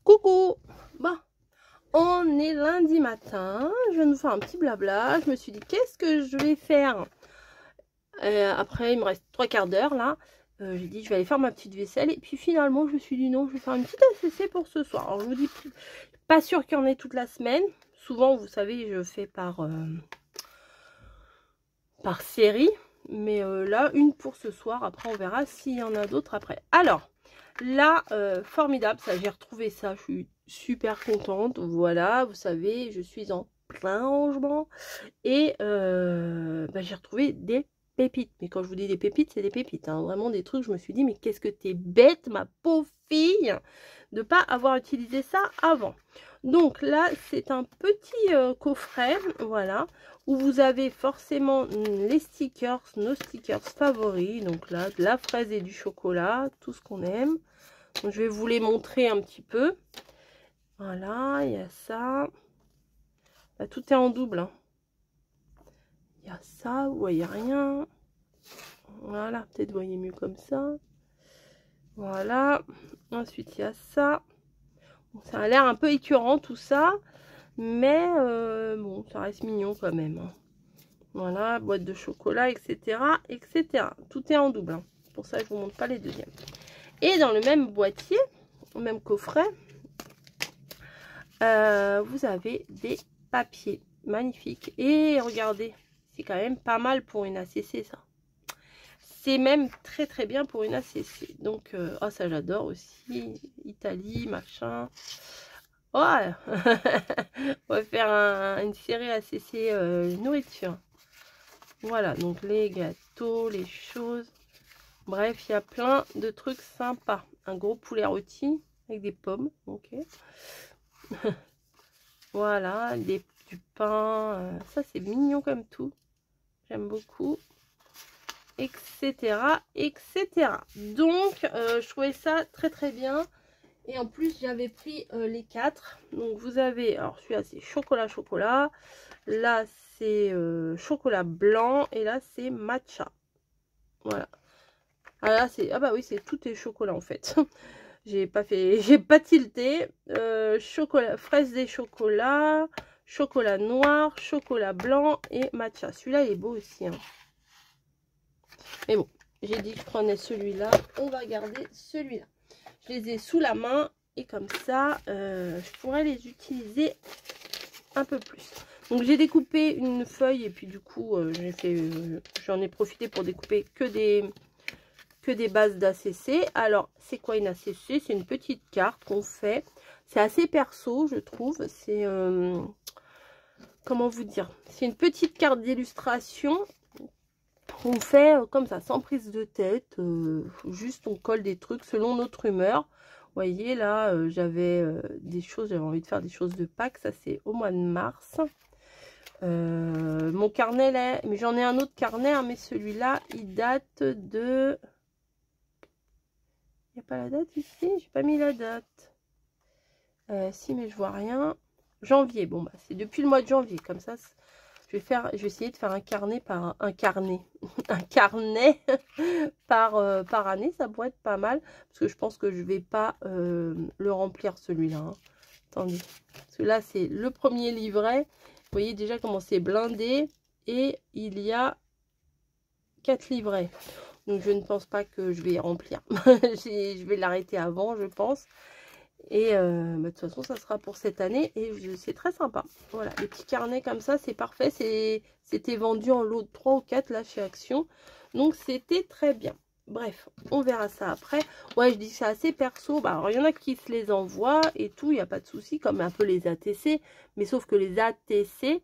Coucou. Bon, on est lundi matin. Je viens de vous faire un petit blabla. Je me suis dit, qu'est-ce que je vais faire après, il me reste 3/4 d'heure là. J'ai dit, je vais aller faire ma petite vaisselle. Et puis finalement, je me suis dit, non, je vais faire une petite ACC pour ce soir. Alors, je vous dis, pas sûr qu'il y en ait toute la semaine. Souvent, vous savez, je fais par série. Mais là, une pour ce soir. Après, on verra s'il y en a d'autres après. Alors, là, formidable. Ça, j'ai retrouvé ça. Je suis super contente. Voilà, vous savez, je suis en plein rangement. Et j'ai retrouvé des pépites. Mais quand je vous dis des pépites, c'est des pépites. Hein. Vraiment des trucs, je me suis dit, mais qu'est-ce que t'es bête, ma pauvre fille, de pas avoir utilisé ça avant. Donc là, c'est un petit coffret, voilà, où vous avez forcément les stickers, nos stickers favoris. Donc là, de la fraise et du chocolat, tout ce qu'on aime. Donc, je vais vous les montrer un petit peu. Voilà, il y a ça. Là, tout est en double. Hein. Il y a ça, vous voyez rien. Voilà, peut-être vous voyez mieux comme ça. Voilà. Ensuite, il y a ça. Bon, ça a l'air un peu écœurant tout ça. Mais bon, ça reste mignon quand même. Hein. Voilà, boîte de chocolat, etc. etc. Tout est en double. Hein. Pour ça, je vous montre pas les deuxièmes. Et dans le même boîtier, au même coffret, vous avez des papiers magnifiques. Et regardez, c'est quand même pas mal pour une ACC ça. C'est même très très bien pour une ACC. Donc, oh, ça j'adore aussi. Italie, machin. Ouais. On va faire une série ACC nourriture. Voilà, donc les gâteaux, les choses. Bref, il y a plein de trucs sympas. Un gros poulet rôti avec des pommes. Ok. Voilà, du pain. Ça, c'est mignon comme tout. J'aime beaucoup. Etc. etc. Donc, je trouvais ça très très bien. Et en plus, j'avais pris les 4. Donc, vous avez... Alors, celui-là, c'est chocolat. Là, c'est chocolat blanc. Et là, c'est matcha. Voilà. Ah là, c'est... Ah bah oui, c'est tout est chocolat, en fait. J'ai pas tilté. Chocolat, fraise des chocolats, chocolat noir, chocolat blanc et matcha. Celui-là, il est beau aussi. Hein. Mais bon, j'ai dit que je prenais celui-là. On va garder celui-là. Je les ai sous la main et comme ça, je pourrais les utiliser un peu plus. Donc, j'ai découpé une feuille et puis du coup, j'en ai profité pour découper que des bases d'ACC. Alors, c'est quoi une ACC? C'est une petite carte qu'on fait. C'est assez perso, je trouve. C'est, comment vous dire? C'est une petite carte d'illustration qu'on fait comme ça, sans prise de tête. Juste, on colle des trucs selon notre humeur. Vous voyez, là, j'avais j'avais envie de faire des choses de Pâques. Ça, c'est au mois de mars. Mon carnet, là, mais j'en ai un autre carnet, hein, mais celui-là, il date de... Il n'y a pas la date ici? J'ai pas mis la date. Si, mais je vois rien. Janvier. Bon, bah, c'est depuis le mois de janvier. Comme ça, je vais essayer de faire un carnet par un carnet. Un carnet par année. Ça pourrait être pas mal. Parce que je pense que je vais pas le remplir celui-là. Hein. Attendez. Parce que là, c'est le premier livret. Vous voyez déjà comment c'est blindé. Et il y a 4 livrets. Donc, je ne pense pas que je vais remplir. Je vais l'arrêter avant, je pense. Et de toute façon, ça sera pour cette année. Et c'est très sympa. Voilà, les petits carnets comme ça, c'est parfait. C'était vendu en lot de 3 ou 4 là chez Action. Donc, c'était très bien. Bref, on verra ça après. Ouais, je dis que c'est assez perso. Bah, alors, il y en a qui se les envoient et tout. Il n'y a pas de souci, comme un peu les ATC. Mais sauf que les ATC...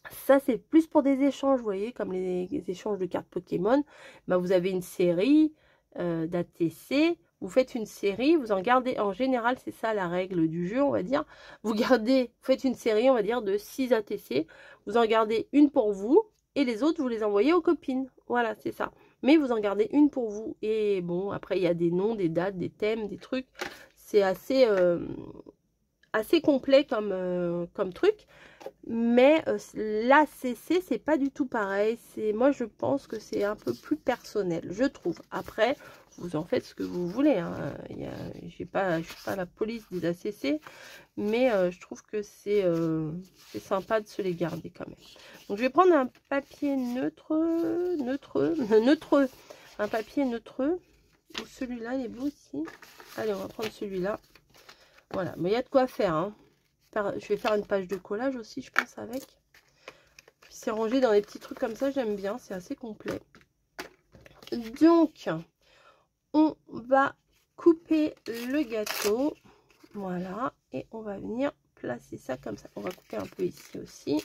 ça, c'est plus pour des échanges, vous voyez, comme les échanges de cartes Pokémon. Bah, vous avez une série d'ATC. Vous faites une série, vous en gardez. En général, c'est ça la règle du jeu, on va dire. Vous faites une série, on va dire, de 6 ATC. Vous en gardez une pour vous. Et les autres, vous les envoyez aux copines. Voilà, c'est ça. Mais vous en gardez une pour vous. Et bon, après, il y a des noms, des dates, des thèmes, des trucs. C'est assez complet comme truc. Mais l'ACC, c'est pas du tout pareil. Moi, je pense que c'est un peu plus personnel, je trouve. Après, vous en faites ce que vous voulez, hein. Je suis pas la police des ACC, mais je trouve que c'est sympa de se les garder quand même. Donc je vais prendre un papier neutre, un papier neutre. Celui-là, il est beau aussi. Allez, on va prendre celui-là. Voilà, mais il y a de quoi faire, hein. Je vais faire une page de collage aussi, je pense, avec. Puis c'est rangé dans des petits trucs comme ça, j'aime bien, c'est assez complet. Donc, on va couper le gâteau. Voilà, et on va venir placer ça comme ça. On va couper un peu ici aussi,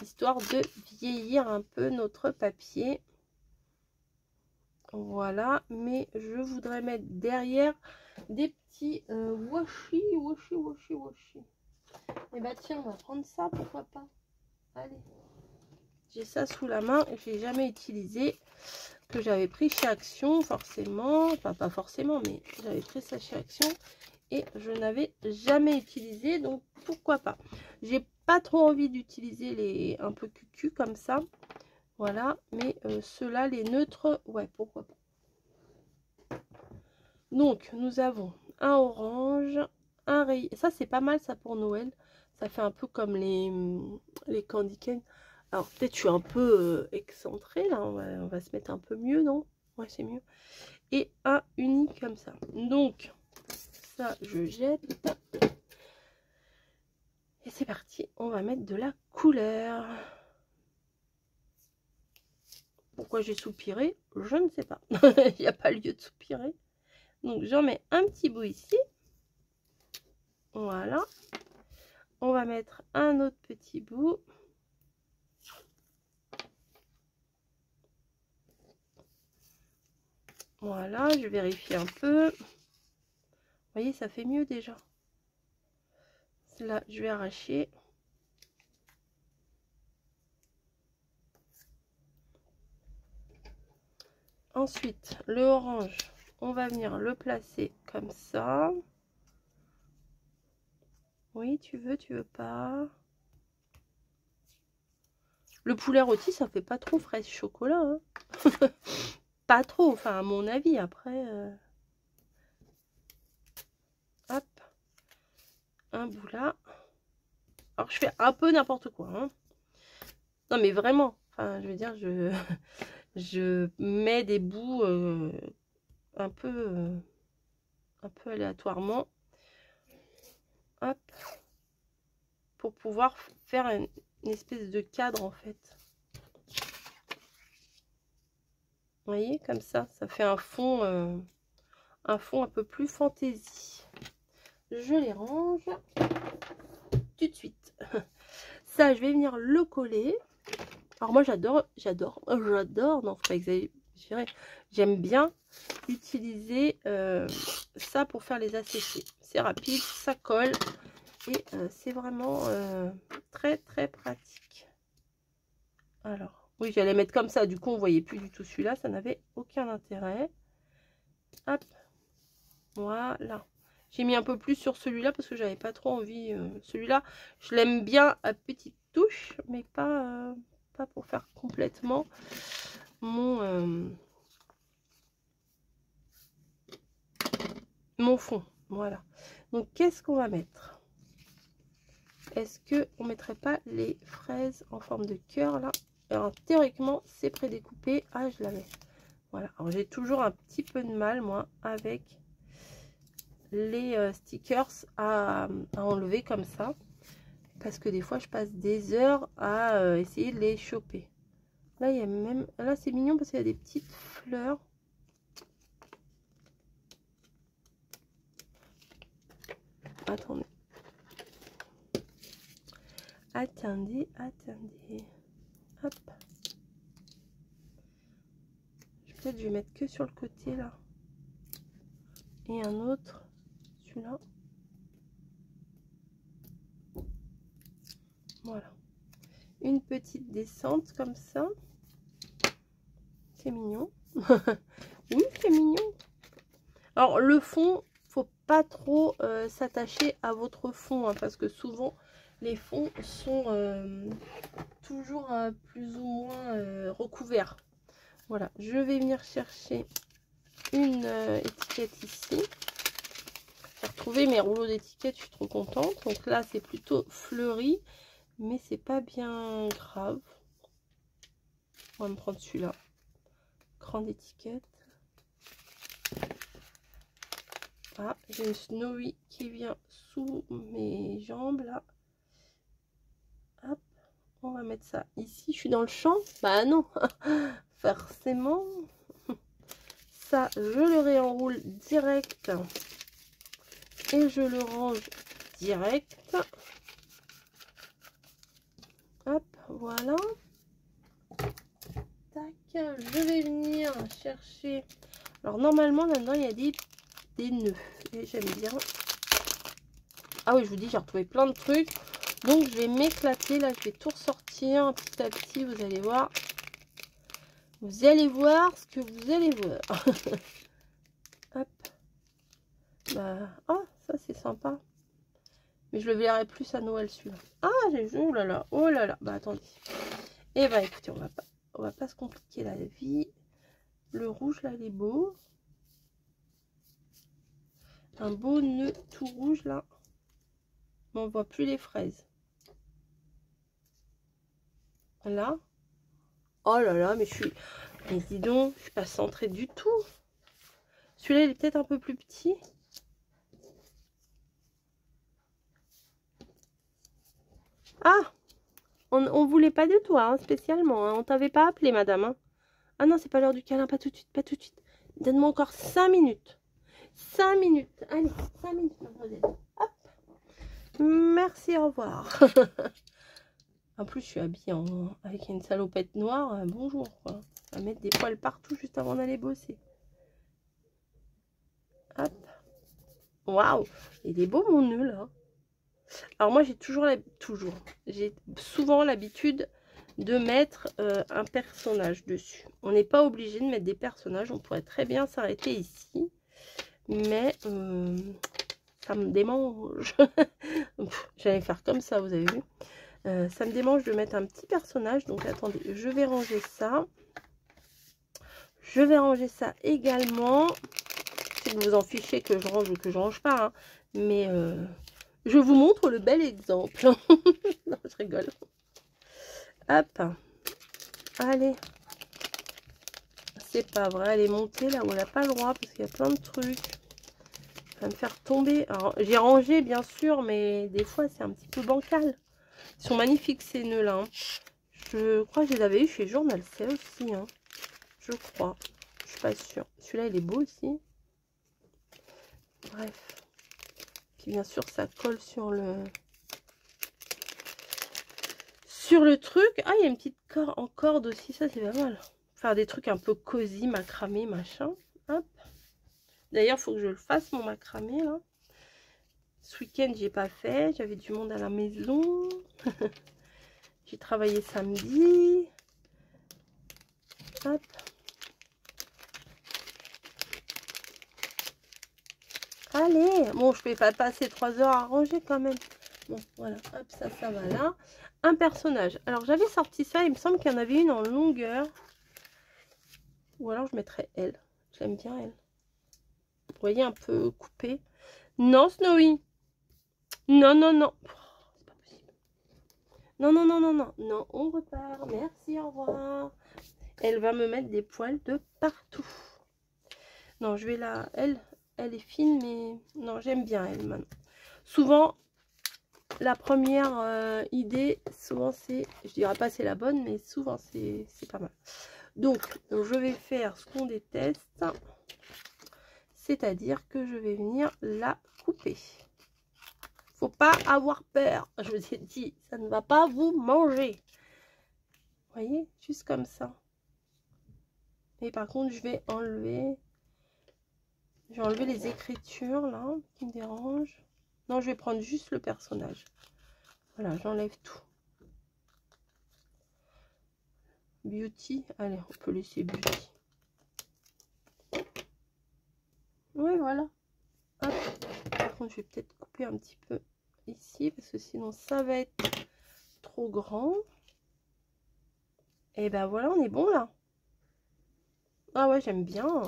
histoire de vieillir un peu notre papier. Voilà, mais je voudrais mettre derrière des petits washi. Et bah tiens, on va prendre ça, pourquoi pas. Allez, j'ai ça sous la main, je n'ai jamais utilisé, que j'avais pris chez Action, forcément, enfin pas forcément, mais j'avais pris ça chez Action et je n'avais jamais utilisé, donc pourquoi pas. J'ai pas trop envie d'utiliser les un peu cucu comme ça. Voilà, mais ceux-là, les neutres, ouais, pourquoi pas. Donc, nous avons un orange, un rayé. Ça, c'est pas mal, ça, pour Noël. Ça fait un peu comme les candy cane. Alors, peut-être je suis un peu excentrée, là. On va se mettre un peu mieux, non? Ouais, c'est mieux. Et un uni comme ça. Donc, ça, je jette. Et c'est parti. On va mettre de la couleur. Pourquoi j'ai soupiré? Je ne sais pas. Il n'y a pas lieu de soupirer. Donc j'en mets un petit bout ici. Voilà. On va mettre un autre petit bout. Voilà, je vérifie un peu. Vous voyez, ça fait mieux déjà. Là, je vais arracher. Ensuite, le orange, on va venir le placer comme ça. Oui, tu veux pas. Le poulet rôti, ça fait pas trop fraise chocolat, hein. Pas trop, enfin à mon avis. Après, hop, un bout là. Alors je fais un peu n'importe quoi, hein. Non mais vraiment, enfin je veux dire, je mets des bouts un peu aléatoirement. Hop, pour pouvoir faire une espèce de cadre en fait. Vous voyez, comme ça fait un fond un peu plus fantaisie. Je les range tout de suite. Ça, je vais venir le coller. Alors moi, j'adore, non, faut pas exagérer. J'aime bien utiliser ça pour faire les ACC. C'est rapide, ça colle et c'est vraiment très très pratique. Alors, oui, j'allais mettre comme ça. Du coup, on voyait plus du tout celui-là. Ça n'avait aucun intérêt. Hop, voilà. J'ai mis un peu plus sur celui-là parce que j'avais pas trop envie. Celui-là, je l'aime bien à petite touche, mais pas pour faire complètement mon fond. Voilà. Donc, qu'est-ce qu'on va mettre? Est-ce que on mettrait pas les fraises en forme de cœur là? Alors, théoriquement, c'est prédécoupé. Ah, je l'avais. Voilà. Alors, j'ai toujours un petit peu de mal, moi, avec les stickers à enlever comme ça. Parce que des fois, je passe des heures à essayer de les choper. Là, il y a même... Là, c'est mignon parce qu'il y a des petites fleurs. Attendez. Attendez. Hop. Peut-être je vais mettre que sur le côté, là. Et un autre. Celui-là. Voilà. Une petite descente comme ça. C'est mignon. Oui, c'est mignon. Alors, le fond, faut pas trop s'attacher à votre fond, hein, parce que souvent, les fonds sont toujours plus ou moins recouverts. Voilà, je vais venir chercher une étiquette ici. J'ai retrouvé mes rouleaux d'étiquettes, je suis trop contente. Donc là, c'est plutôt fleuri, mais c'est pas bien grave. On va me prendre celui-là. Grande étiquette. Ah, j'ai une Snowy qui vient sous mes jambes là. Hop, on va mettre ça ici. Je suis dans le champ. Bah non, forcément. Ça, je le réenroule direct. Et je le range direct. Hop, voilà. Tac, je vais venir chercher. Alors normalement là-dedans il y a des nœuds. Et j'aime bien. Ah oui, je vous dis, j'ai retrouvé plein de trucs. Donc je vais m'éclater. Là, je vais tout ressortir petit à petit. Vous allez voir. Vous allez voir ce que vous allez voir. Hop. Bah, ah, ça c'est sympa. Mais je le verrai plus à Noël celui-là. Ah, j'ai vu, oh là là, oh là là. Bah attendez. Et bah écoutez, on va pas se compliquer la vie. Le rouge là, il est beau. Un beau nœud tout rouge là. Mais on voit plus les fraises. Là. Oh là là, mais je suis... Mais dis donc, je suis pas centrée du tout. Celui-là, il est peut-être un peu plus petit. Ah, on voulait pas de toi, hein, spécialement. Hein. On t'avait pas appelé, madame. Hein. Ah non, c'est pas l'heure du câlin, pas tout de suite, pas tout de suite. Donne-moi encore 5 minutes. 5 minutes. Allez, 5 minutes, mademoiselle. Hop. Merci, au revoir. En plus, je suis habillée avec une salopette noire. Bonjour, quoi. On va mettre des poils partout juste avant d'aller bosser. Hop. Waouh. Il est beau, mon nœud, là. Alors, moi, j'ai souvent l'habitude de mettre un personnage dessus. On n'est pas obligé de mettre des personnages. On pourrait très bien s'arrêter ici. Mais ça me démange. J'allais faire comme ça, vous avez vu. Ça me démange de mettre un petit personnage. Donc, attendez, je vais ranger ça. Je vais ranger ça également. Si vous en fichez que je range ou que je range pas. Hein. Mais je vous montre le bel exemple. Non, je rigole. Hop. Allez. C'est pas vrai. Elle est montée là où elle n'a pas le droit. Parce qu'il y a plein de trucs. Ça va me faire tomber. J'ai rangé bien sûr. Mais des fois c'est un petit peu bancal. Ils sont magnifiques ces nœuds là. Hein. Je crois que je les avais eu chez Journal C aussi. Hein. Je crois. Je suis pas sûre. Celui-là il est beau aussi. Bref. Puis bien sûr ça colle sur le truc. Ah, il y a une petite corde en corde aussi. Ça c'est pas mal. Faire des trucs un peu cosy, macramé, machin. Hop. D'ailleurs, il faut que je le fasse mon macramé là. Ce week-end, j'ai pas fait. J'avais du monde à la maison. J'ai travaillé samedi. Hop. Allez. Bon, je vais pas passer 3 heures à ranger quand même. Bon, voilà. Hop, ça va là. Un personnage. Alors, j'avais sorti ça. Il me semble qu'il y en avait une en longueur. Ou alors, je mettrais elle. J'aime bien elle. Vous voyez, un peu coupée. Non, Snowy. Non, non, non. Oh, c'est pas possible. Non, non, non, non, non. Non, on repart. Merci, au revoir. Elle va me mettre des poils de partout. Non, je vais là. Elle est fine, mais... Non, j'aime bien elle, maintenant. Souvent, la première idée, souvent, c'est... Je dirais pas c'est la bonne, mais souvent, c'est pas mal. Donc, je vais faire ce qu'on déteste. C'est-à-dire que je vais venir la couper. Faut pas avoir peur. Je vous ai dit, ça ne va pas vous manger. Vous voyez, juste comme ça. Et par contre, je vais enlever les écritures là qui me dérangent. Non, je vais prendre juste le personnage. Voilà, j'enlève tout. Beauty, allez, on peut laisser Beauty. Oui, voilà. Hop. Par contre, je vais peut-être couper un petit peu ici parce que sinon ça va être trop grand. Et ben voilà, on est bon là. Ah ouais, j'aime bien.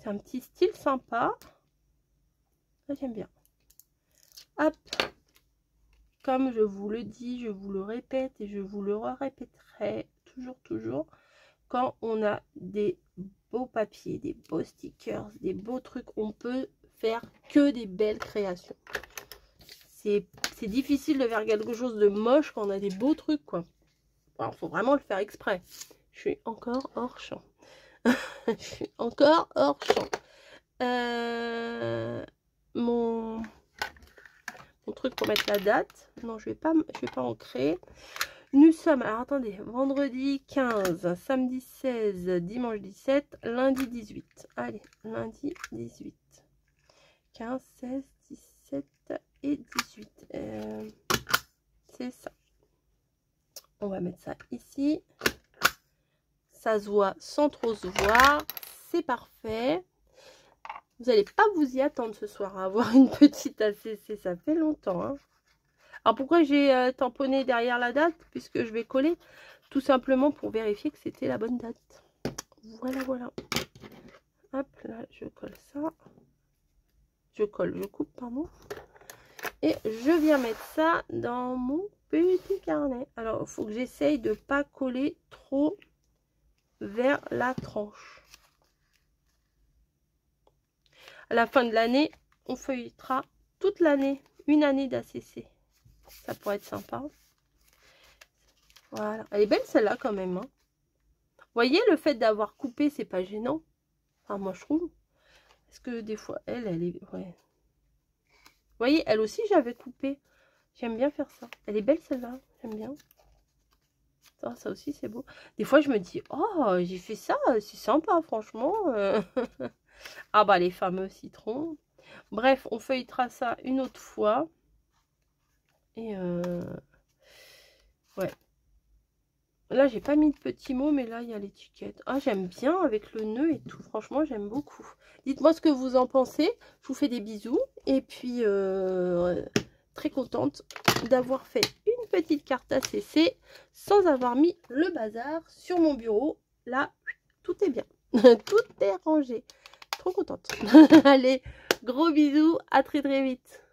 C'est un petit style sympa. J'aime bien. Hop. Comme je vous le dis, je vous le répète et je vous le répéterai toujours. Quand on a des beaux papiers, des beaux stickers, des beaux trucs, on peut faire que des belles créations. C'est difficile de faire quelque chose de moche quand on a des beaux trucs, quoi. Alors, faut vraiment le faire exprès. Je suis encore hors champ. Je suis encore hors champ. Mon truc pour mettre la date. Non, je vais pas en créer. Nous sommes, alors attendez, vendredi 15, samedi 16, dimanche 17, lundi 18. Allez, lundi 18. 15, 16, 17 et 18. C'est ça. On va mettre ça ici. Ça se voit sans trop se voir. C'est parfait. Vous n'allez pas vous y attendre ce soir à avoir une petite ACC. Ça fait longtemps. Hein. Alors pourquoi j'ai tamponné derrière la date? Puisque je vais coller. Tout simplement pour vérifier que c'était la bonne date. Voilà. Hop, là, je colle ça. Je coupe, pardon. Et je viens mettre ça dans mon petit carnet. Alors, il faut que j'essaye de ne pas coller trop vers la tranche. À la fin de l'année, on feuilletera toute l'année, une année d'ACC. Ça pourrait être sympa. Voilà. Elle est belle celle-là quand même. Hein. Vous voyez, le fait d'avoir coupé, c'est pas gênant. Enfin, moi je trouve. Parce que des fois, elle est... Ouais. Vous voyez, elle aussi, j'avais coupé. J'aime bien faire ça. Elle est belle celle-là. J'aime bien. Ça aussi, c'est beau. Des fois, je me dis, oh, j'ai fait ça. C'est sympa, franchement. Ah bah, les fameux citrons. Bref, on feuilletera ça une autre fois. Et ouais. Là, j'ai pas mis de petits mots, mais là, il y a l'étiquette. Ah, j'aime bien avec le nœud et tout. Franchement, j'aime beaucoup. Dites-moi ce que vous en pensez. Je vous fais des bisous. Et puis, très contente d'avoir fait une petite carte ACC sans avoir mis le bazar sur mon bureau. Là, tout est bien. Tout est rangé. Trop contente. Allez, gros bisous. À très vite.